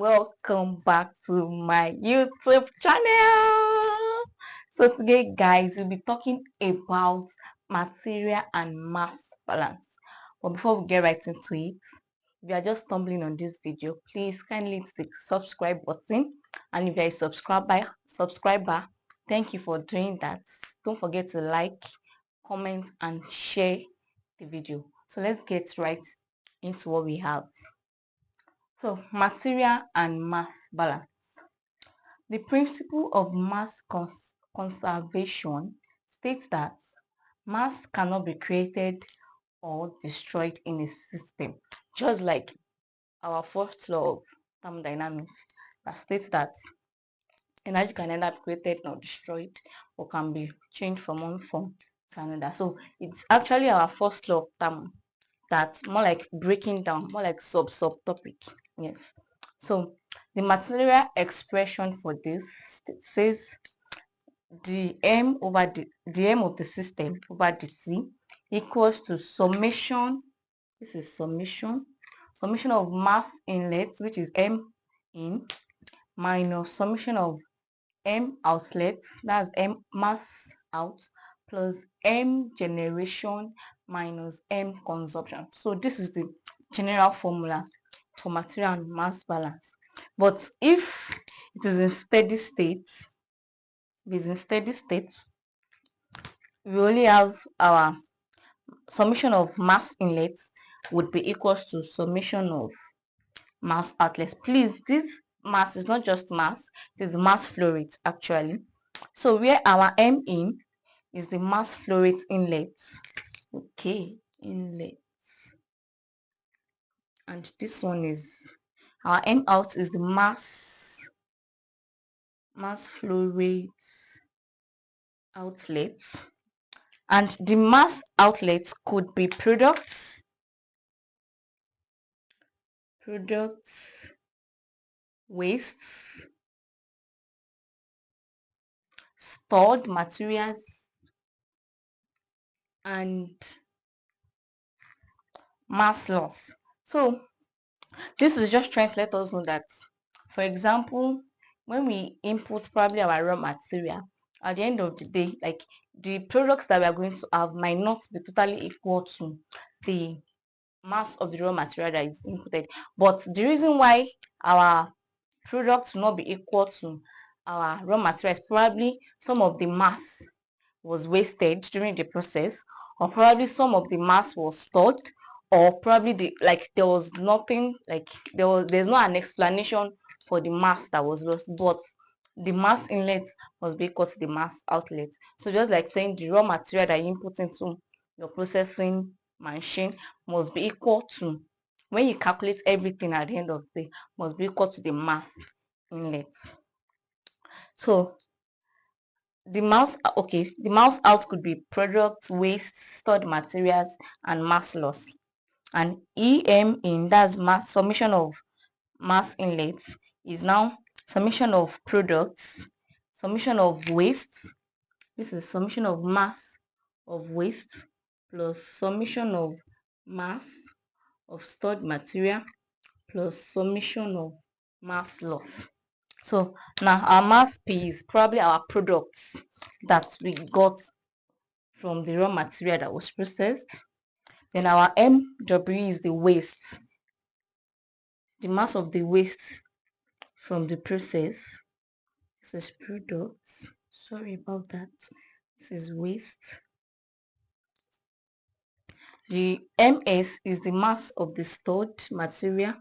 welcome back to my YouTube channel. So today guys, we'll be talking about material and mass balance. But before we get right into it, if you are just stumbling on this video, please kindly hit the subscribe button, and if you are a subscriber, thank you for doing that. Don't forget to like, comment and share the video. So let's get right into what we have. So, material and mass balance. The principle of mass conservation states that mass cannot be created or destroyed in a system, just like our first law of thermodynamics that states that energy can neither be created nor destroyed, or can be changed from one form to another. So it's actually our first law of thermo that's more like breaking down, more like subtopic. Yes. So the material expression for this says the m of the system over dt equals to summation. This is summation of mass inlet, which is m in, minus summation of m outlet, that's m mass out, plus m generation minus m consumption. So this is the general formula for material and mass balance. But if it is in steady state, we only have our summation of mass inlets would be equals to summation of mass outlets. Please, this mass is not just mass, it is mass flow rate actually. So where our m in is the mass flow rate inlet, okay, inlet, and this one is our m out is the mass flow rate outlet, and the mass outlet could be products, wastes, stored materials, and mass loss. So this is just trying to let us know that, for example, when we input probably our raw material, at the end of the day, like, the products that we are going to have might not be totally equal to the mass of the raw material that is inputted. But the reason why our products will not be equal to our raw material is probably some of the mass was wasted during the process, or probably some of the mass was stored, or probably there was nothing, like there's not an explanation for the mass that was lost, but the mass inlet must be equal to the mass outlet. So just like saying the raw material that you input into your processing machine must be equal to, when you calculate everything at the end of the day, must be equal to the mass inlet. So the mass out could be products, waste, stored materials, and mass loss. And em in, that's mass summation of mass inlets, is now summation of products, summation of waste, this is summation of mass of waste, plus summation of mass of stored material, plus summation of mass loss. So now our mass P is probably our products that we got from the raw material that was processed. Then our MW is the waste, the mass of the waste from the process. This is products. Sorry about that. This is waste. The MS is the mass of the stored material.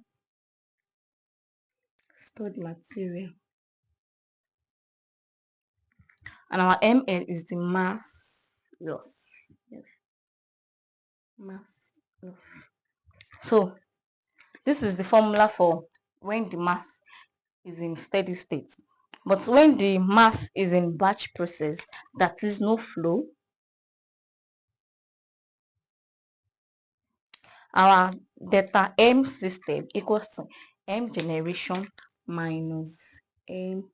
And our ML is the mass loss. Yes. Mass loss. So this is the formula for when the mass is in steady state. But when the mass is in batch process, that is no flow, our delta M system equals to M generation minus M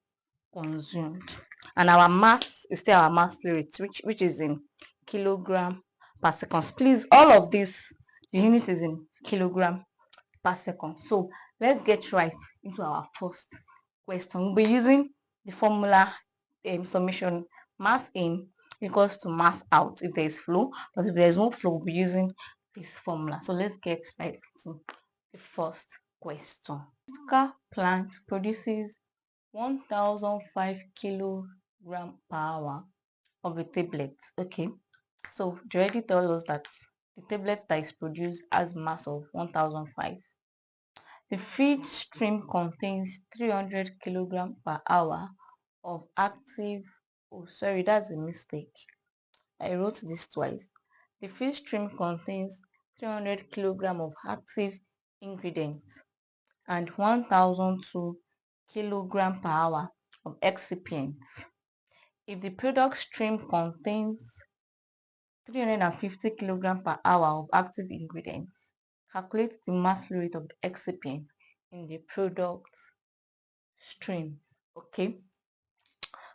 consumed. And our mass is still our mass flow rate, which is in kilogram per second. Please, all of this, the unit is in kilogram per second. So Let's get right into our first question. We'll be using the formula summation mass in equals to mass out if there is flow, but if there is no flow, we'll be using this formula. So let's get right to the first question. Typical plant produces 1005 kilogram per hour of a tablet. Okay, so they already tell us that the tablet that is produced has mass of 1005. The feed stream contains 300 kilogram per hour of active, oh sorry, that's a mistake. I wrote this twice. The feed stream contains 300 kilogram of active ingredients and 1002 kilogram per hour of excipients. If the product stream contains 350 kilogram per hour of active ingredients, calculate the mass flow rate of the excipient in the product stream. Okay,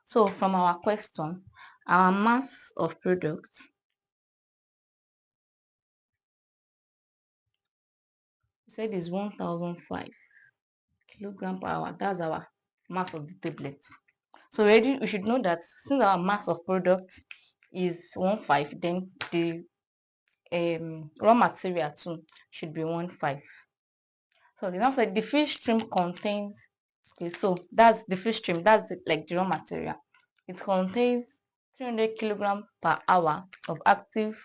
so from our question, our mass of product said is 1005 kilogram per hour. That's our mass of the tablet. So already we should know that since our mass of product is 15, then the raw material too should be 15. So the now said the fish stream contains, okay, so that's the fish stream, that's like the raw material. It contains 300 kilogram per hour of active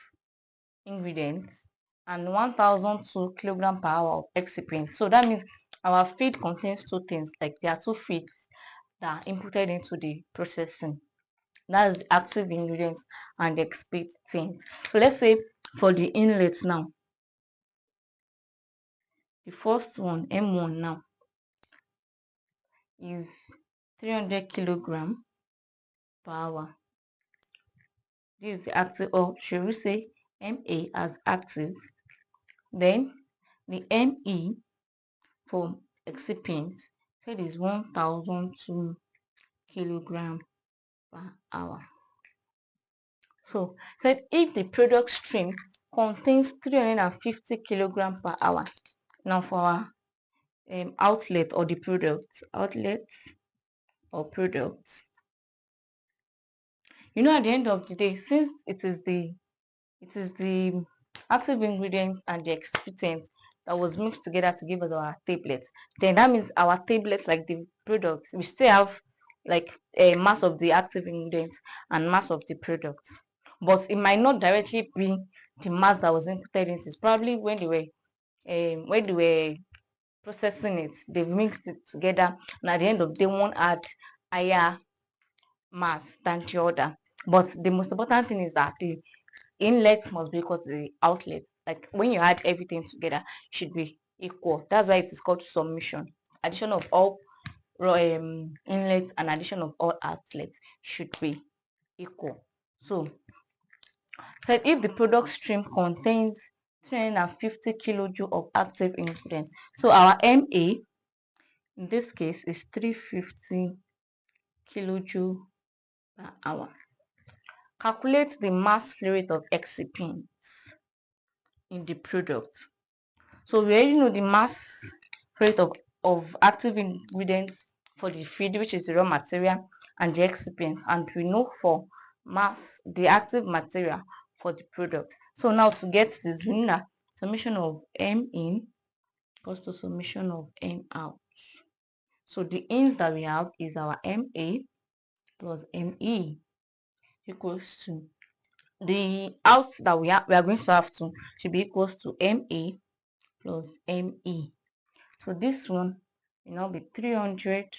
ingredients and 1002 kilogram per hour of excipient. So that means our feed contains two things, like there are two feeds that are inputted into the processing. That's the active ingredients and the excipient. So let's say for the inlet now, the first one, M1 now, is 300 kilogram per hour. This is the active, or should we say MA as active. Then the ME for excipient said is 1002 kilogram per hour. So said if the product stream contains 350 kilogram per hour. Now for our outlet or the product, outlets or products, at the end of the day, since it is the active ingredient and the excipient that was mixed together to give us our tablet. Then that means our tablets, like the product, we still have like a mass of the active ingredients and mass of the product. But it might not directly be the mass that was inputted into it. Probably when they were processing it, they mixed it together, and at the end of the day, one had higher mass than the other. But the most important thing is that the inlet must be equal to the outlet. Like when you add everything together, it should be equal. That's why it is called summation. Addition of all inlets and addition of all outlets should be equal. So, said if the product stream contains 350 kilojoule of active ingredient, so our MA in this case is 350 kilojoule per hour. Calculate the mass flow rate of excipients in the product. So we already know the mass rate of active ingredients for the feed, which is the raw material, and the excipient, and we know for mass the active material for the product. So now to get this, we need a summation of M in equals to summation of M out. So the ins that we have is our MA plus ME equals to the out that we are going to have to should be equals to MA plus ME. So this one will now be 300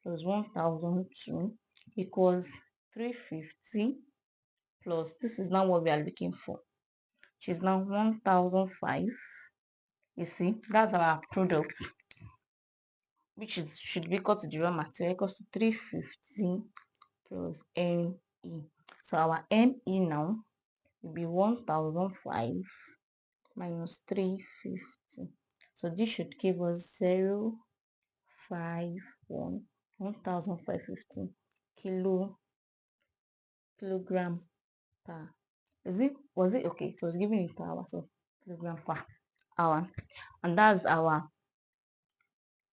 plus 1002 equals 350 plus, this is now what we are looking for, which is now 1005. You see, that's our product, which is should be equal to the raw material, equals to 350 plus ME. So our ME now will be 1005 minus 350. So this should give us 051 1550 kilogram per, was it okay, so it's giving it per hour, so kilogram per hour, and that's our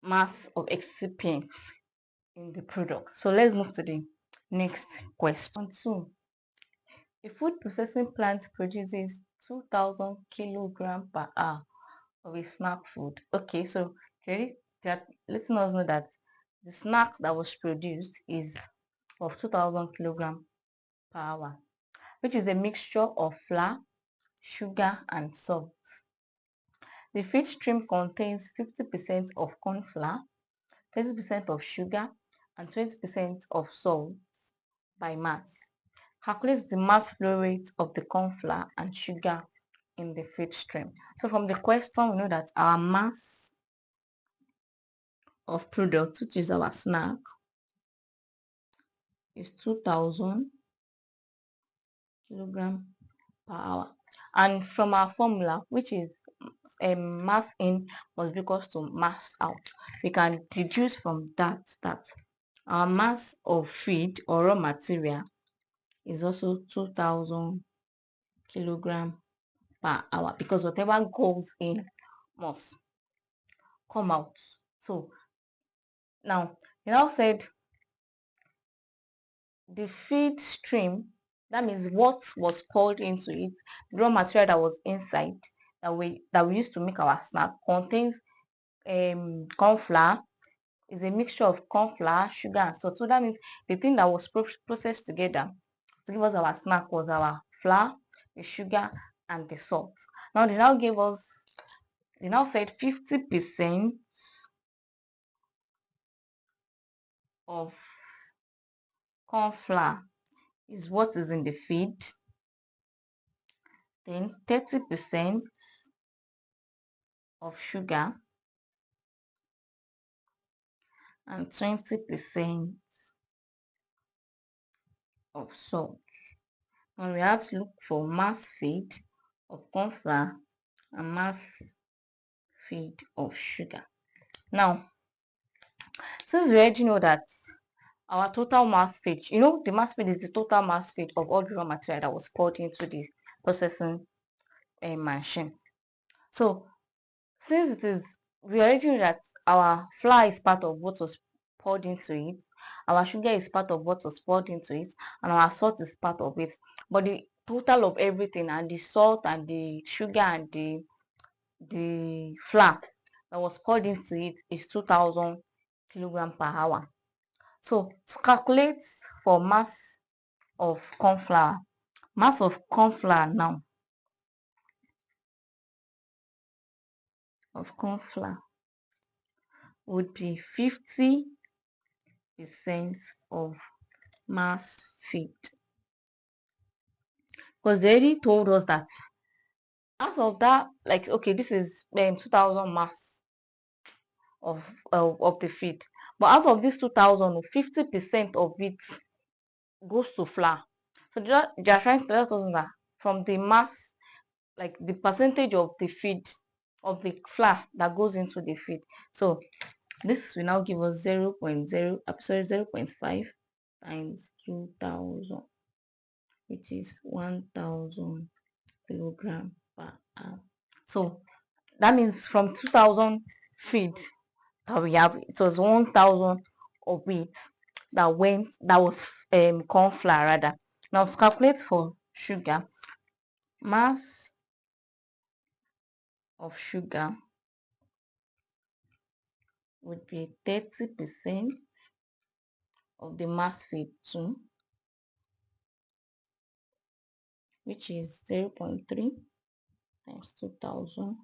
mass of excipients in the product. So let's move to the next question. Two, a food processing plant produces 2000 kilogram per hour of a snack food. Okay, so really, they're letting us know that the snack that was produced is of 2000 kilogram per hour, which is a mixture of flour, sugar, and salt. The feed stream contains 50% of corn flour, 30% of sugar, and 20% of salt by mass. Calculate the mass flow rate of the corn flour and sugar in the feed stream. So from the question, we know that our mass of product, which is our snack, is 2000 kilogram per hour. And from our formula, which is mass in must be equals to mass out, we can deduce from that our mass of feed or raw material is also 2000 kilogram per hour, because whatever goes in must come out. So now you now said the feed stream, that means what was poured into it, the raw material that was inside that we used to make our snack, contains corn flour, is a mixture of corn flour, sugar, and salt. So that means the thing that was processed together to give us our snack was our flour, the sugar, and the salt. Now they now said 50% of corn flour is what is in the feed, then 30% of sugar, and 20% of salt. And we have to look for mass feed of corn flour and mass feed of sugar. Now, since we already know that our total mass feed, the mass feed is the total mass feed of all the raw material that was poured into the processing machine. So since we already know that our flour is part of what was poured into it, our sugar is part of what was poured into it, and our salt is part of it. But the total of everything, and the salt and the sugar and the flour that was poured into it, is 2000 kilogram per hour. So to calculate for mass of corn flour, mass of corn flour now of corn flour would be 50% of mass feed, because they already told us that out of that, like, okay, this is 2000 mass of the feed, but out of this 2000, 50% of it goes to flour. So they are trying to tell us that from the mass, like the percentage of the feed of the flour that goes into the feed. So this will now give us 0.5 times 2000, which is 1000 kilogram per hour. So that means from 2000 feed that we have, it was 1000 of it that was corn flour rather. Now to calculate for sugar, mass of sugar would be 30% of the mass feed too, which is 0.3 times 2000,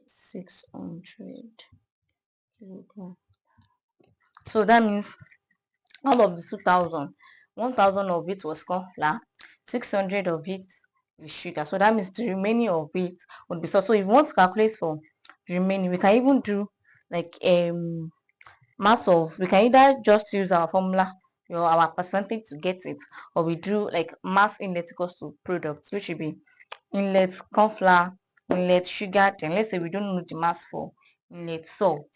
600 kilogram. So that means out of the 2000, 1000 of it was corn flour, 600 of it is sugar. So that means the remaining of it would be salt. So if you want to calculate for remaining, we can even do like mass of, we can either just use our formula, our percentage to get it, or we do like mass inlet equals to products, which will be inlet corn flour, inlet sugar. Then let's say we don't know the mass for inlet salt,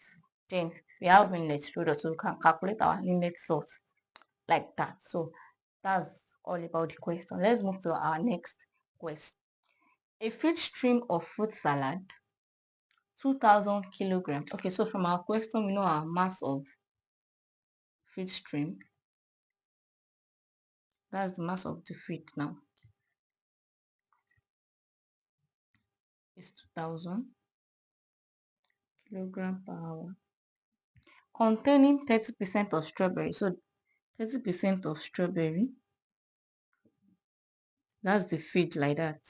then we have inlet product, so we can calculate our inlet salt like that. So that's all about the question. Let's move to our next question. A feed stream of fruit salad 2,000 kilograms. Okay, so from our question, we know our mass of feed stream. That's the mass of the feed now. Is 2,000 kilogram per hour. Containing 30% of strawberry. So 30% of strawberry. That's the feed like that.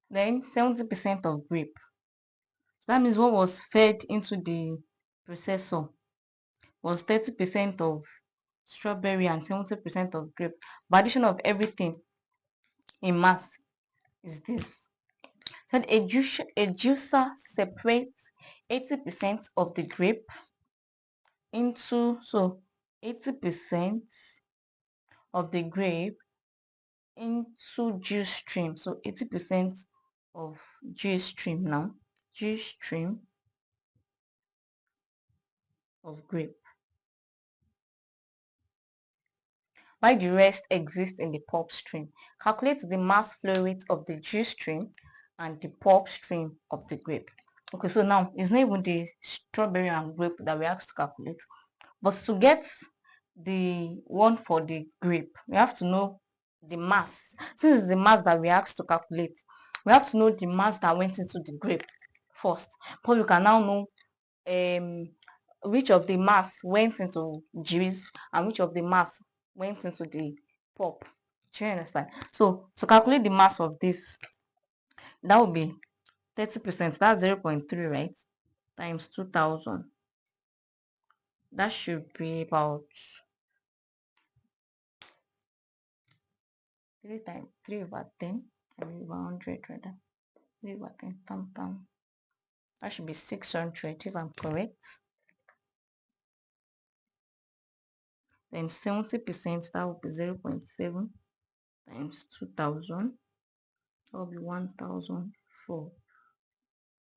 Then 70% of grape. That means what was fed into the processor was 30% of strawberry and 70% of grape. But addition of everything in mass is this. So a juicer separates 80% of the grape into, so 80% of the grape into juice stream. So 80% of juice stream now. Juice stream of grape. While the rest exists in the pulp stream. Calculate the mass flow rate of the juice stream and the pulp stream of the grape. Okay, so now it's not even the strawberry and grape that we have to calculate. But to get the one for the grape, we have to know the mass. Since it's the mass that we asked to calculate, we have to know the mass that went into the grape first. Because we can now know which of the mass went into juice and which of the mass went into the pulp. Do you understand? So to calculate the mass of this, that would be 30%. That's 0.3, right? Times 2,000. That should be about 3 over 10, 3 over 100 rather. 3 over 10, that should be 600 if I'm correct. Then 70%, that would be 0.7 times 2,000. That will be 1,004.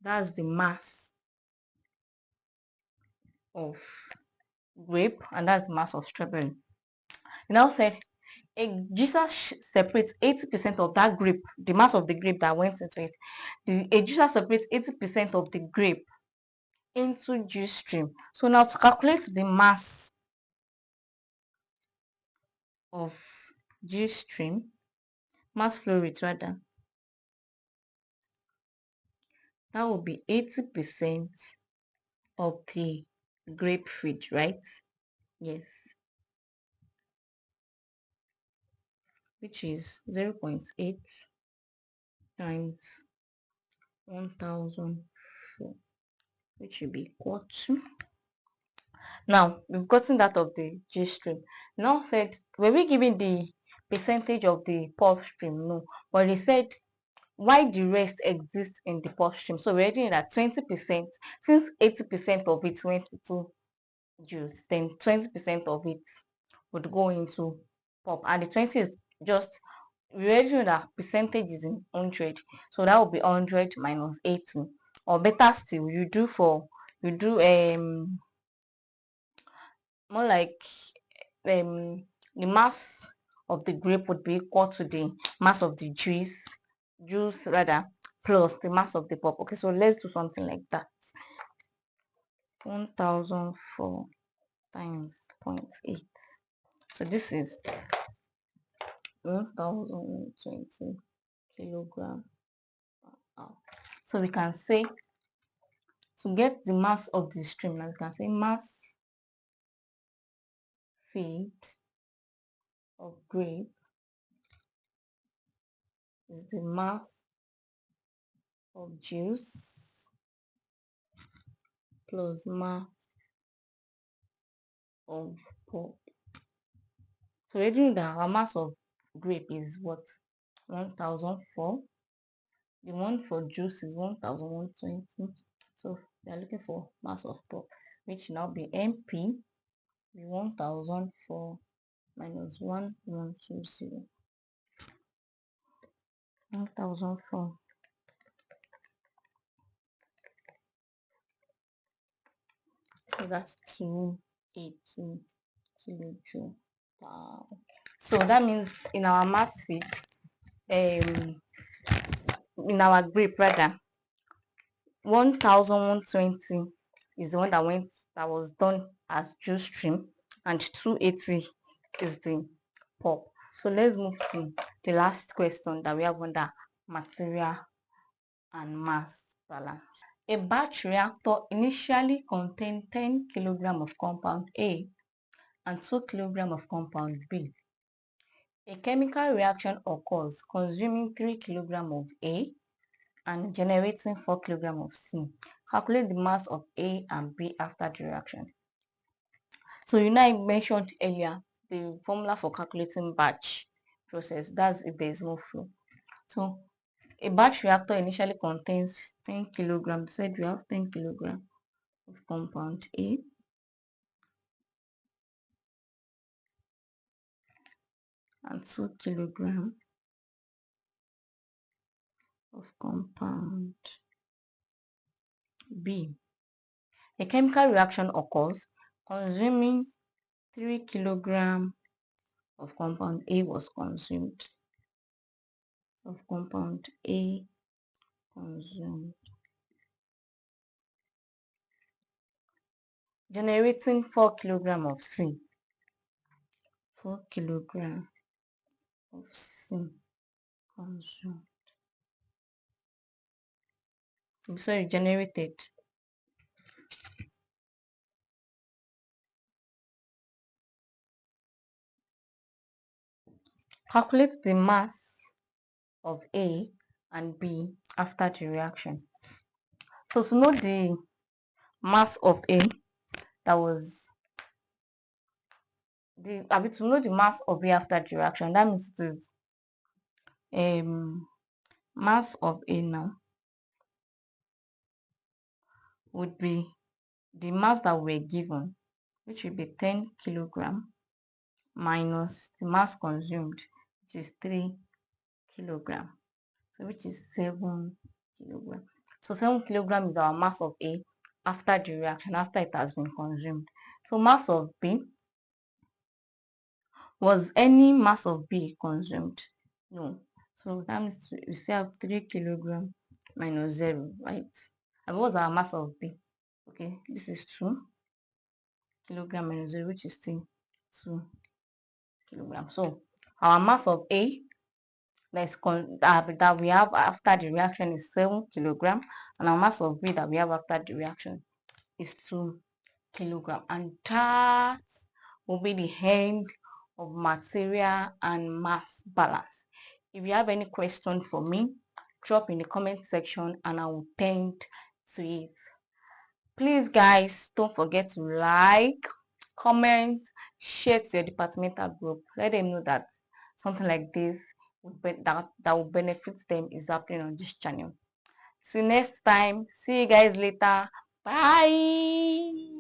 That's the mass of grape, and that's the mass of strawberry. You now said a juicer separates 80% of that grape, the mass of the grape that went into it. A juicer separates 80% of the grape into juice stream. So now to calculate the mass of juice stream, mass flow rate rather, that will be 80% of the grape feed, right? Yes, which is 0.8 times 1,004, which should be equal to. Now we've gotten that of the juice stream. Now said, were we given the percentage of the pulp stream? No, but they said why the rest exists in the pulp stream. So we're already in that 20%, since 80% of it went into juice, then 20% of it would go into pulp, and the 20 is just, we already know that percentage is in 100, so that would be 100 minus 80. Or better still, you do more like the mass of the grape would be equal to the mass of the juice rather, plus the mass of the pulp. Okay, so let's do something like that. 1,004 times 0.8. So this is 1,020 kilogram. So we can say, to get the mass of the stream, now we can say mass feed of grape is the mass of juice plus mass of pulp. So we're doing that our mass of grape is what? 1,004. The one for juice is 1,120. So we are looking for mass of pulp, which now be MP, be 1,004 minus 1,120. 1,004. So that's 280 kilojoule per hour. So that means in our mass feed, in our grape rather, 1120 is the one that was done as juice stream, and 280 is the pulp. So let's move to the last question that we have under material and mass balance. A batch reactor initially contained 10 kg of compound A and 2 kg of compound B. A chemical reaction occurs consuming 3 kg of A and generating 4 kg of C. Calculate the mass of A and B after the reaction. So you know I mentioned earlier the formula for calculating batch process. That's if there is no flow. So a batch reactor initially contains 10 kilograms. Said we have 10 kilograms of compound A and 2 kilograms of compound B. A chemical reaction occurs consuming 3 kilograms of compound A was consumed. Of compound A consumed. Generating 4 kilograms of C. 4 kilograms of C consumed. So you generated. Calculate the mass of A and B after the reaction. So to know the mass of A, that was to know the mass of A after the reaction, that means it is mass of A now would be the mass that we're given, which will be 10 kilogram minus the mass consumed, which is 3 kilogram, so which is 7 kilogram. So 7 kilogram is our mass of A after the reaction, after it has been consumed. So mass of B, was any mass of B consumed? No. So that means we still have 3 kilogram minus 0, right? And what's our mass of B? Okay, this is 2 kilogram minus 0, which is still 2 kilogram. So our mass of A that we have after the reaction is 7 kilogram, and our mass of B that we have after the reaction is 2 kilogram. And that will be the end of material and mass balance. If you have any question for me, drop in the comment section and I will tend to it. Please guys, don't forget to like, comment, share to your departmental group. Let them know that something like this that will benefit them is happening on this channel. See you next time. See you guys later. Bye.